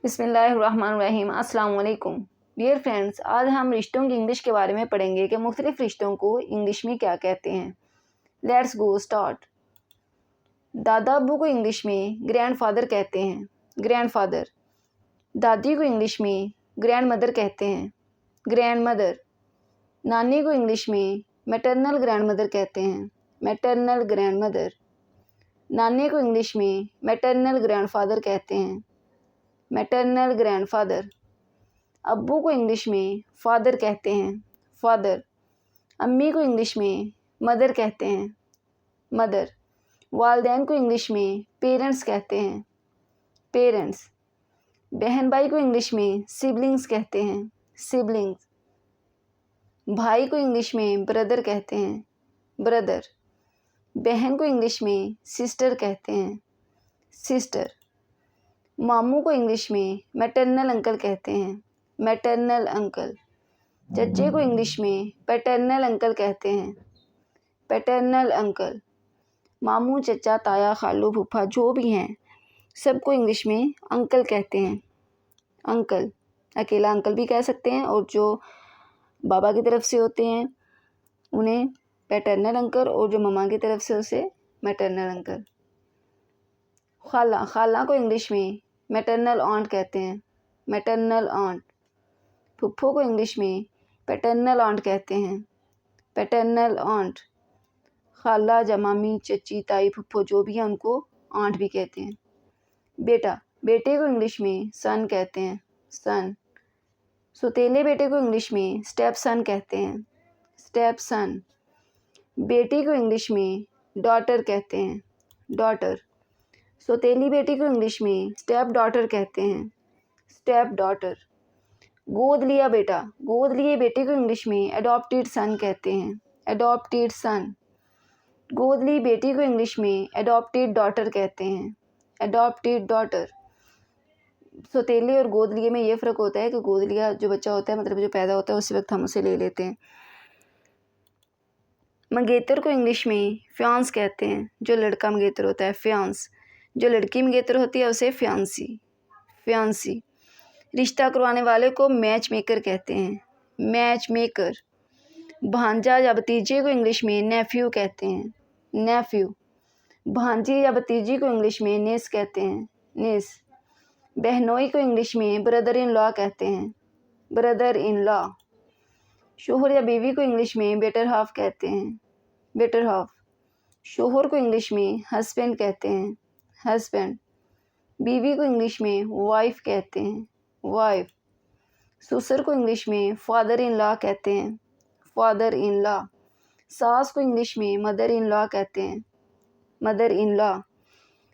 बिस्मिल्लाहिर्रहमानिर्रहीम। अस्सलाम वालेकुम डियर फ्रेंड्स, आज हम रिश्तों की इंग्लिश के बारे में पढ़ेंगे कि मुख्तलिफ रिश्तों को इंग्लिश में क्या कहते हैं। Let's go start. दादा अब्बू को इंग्लिश में ग्रैंडफादर कहते हैं, ग्रैंडफादर। दादी को इंग्लिश में ग्रैंडमदर कहते हैं, ग्रैंडमदर। नानी को इंग्लिश में मैटरनल ग्रैंडमदर कहते हैं, मैटरनल ग्रैंडमदर। नानी को इंग्लिश में मैटरनल ग्रैंडफादर कहते हैं, मैटरनल ग्रैंडफादर। अब्बू को इंग्लिश में फादर कहते हैं, फादर। अम्मी को इंग्लिश में मदर कहते हैं, मदर। वालदैन को इंग्लिश में पेरेंट्स कहते हैं, पेरेंट्स। बहन भाई को इंग्लिश में सिबलिंग्स कहते हैं, सिबलिंग्स। भाई को इंग्लिश में ब्रदर कहते हैं, ब्रदर। बहन को इंग्लिश में सिस्टर कहते हैं, सिस्टर। मामू को इंग्लिश में मैटरनल अंकल कहते हैं, मैटरनल अंकल। चच्चे को इंग्लिश में पैटर्नल अंकल कहते हैं, पैटर्नल अंकल। मामू, चचा, ताया, खालू, फूफा जो भी हैं सबको इंग्लिश में अंकल कहते हैं, अंकल। अकेला अंकल भी कह सकते हैं और जो बाबा की तरफ से होते हैं उन्हें पैटर्नल अंकल और जो मम्मा की तरफ से उसे मैटरनल अंकल। खाला, खाला को इंग्लिश में मैटरनल ऑन्ट कहते हैं, मैटरनल ऑन्ट। फुफ्फो को इंग्लिश में पैटर्नल ऑन्ट कहते हैं, पैटर्नल ऑन्ट। खाला, जमामी, चची, ताई, फुफ्फो जो भी हैं उनको ऑन्ट भी कहते हैं। बेटा, बेटे को इंग्लिश में सन कहते हैं, सन। सौतेले बेटे को इंग्लिश में स्टेप सन कहते हैं, स्टेप सन। बेटी को इंग्लिश में डॉटर कहते हैं, डॉटर। सौतेली बेटी को इंग्लिश में स्टेप डॉटर कहते हैं, स्टेप डॉटर। गोद लिया बेटा, गोद लिए बेटे को इंग्लिश में एडॉप्टेड सन कहते हैं, एडॉप्टेड सन। गोद ली बेटी को इंग्लिश में एडॉप्टेड डॉटर कहते हैं, एडॉप्टेड डॉटर। सौतेले और गोद लिए में ये फ़र्क होता है कि गोद लिया जो बच्चा होता है मतलब जो पैदा होता है उसी वक्त हम उसे ले लेते हैं। मंगेतर को इंग्लिश में फियांस कहते हैं, जो लड़का मंगेतर होता है, फियांस। जो लड़की मंगेतर होती है उसे फियांसी, फियांसी। रिश्ता करवाने वाले को मैच मेकर कहते हैं, मैच मेकर। भांजा या भतीजे को इंग्लिश में नेफ्यू कहते हैं, नेफ्यू। भांजी या भतीजी को इंग्लिश में निस कहते हैं, निस। बहनोई को इंग्लिश में ब्रदर इन लॉ कहते हैं, ब्रदर इन लॉ। शोहर या बीवी को इंग्लिश में बेटर हाफ कहते हैं, बेटर हाफ। शोहर को इंग्लिश में हस्बैंड कहते हैं, हस्बैंड। बीवी को इंग्लिश में वाइफ कहते हैं, वाइफ। ससुर को इंग्लिश में फादर इन लॉ कहते हैं, फादर इन लॉ। सास को इंग्लिश में मदर इन लॉ कहते हैं, मदर इन लॉ।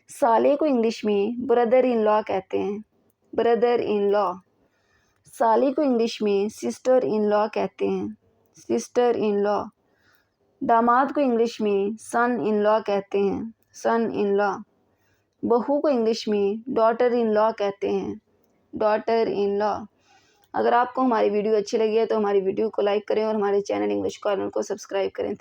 साले को इंग्लिश में ब्रदर इन लॉ कहते हैं, ब्रदर इन लॉ। साली को इंग्लिश में सिस्टर इन लॉ कहते हैं, सिस्टर इन लॉ। दामाद को इंग्लिश में सन इन लॉ कहते हैं, सन इन लॉ। बहू को इंग्लिश में डॉटर इन लॉ कहते हैं, डॉटर इन लॉ। अगर आपको हमारी वीडियो अच्छी लगी है तो हमारी वीडियो को लाइक करें और हमारे चैनल इंग्लिश कॉर्नर को सब्सक्राइब करें।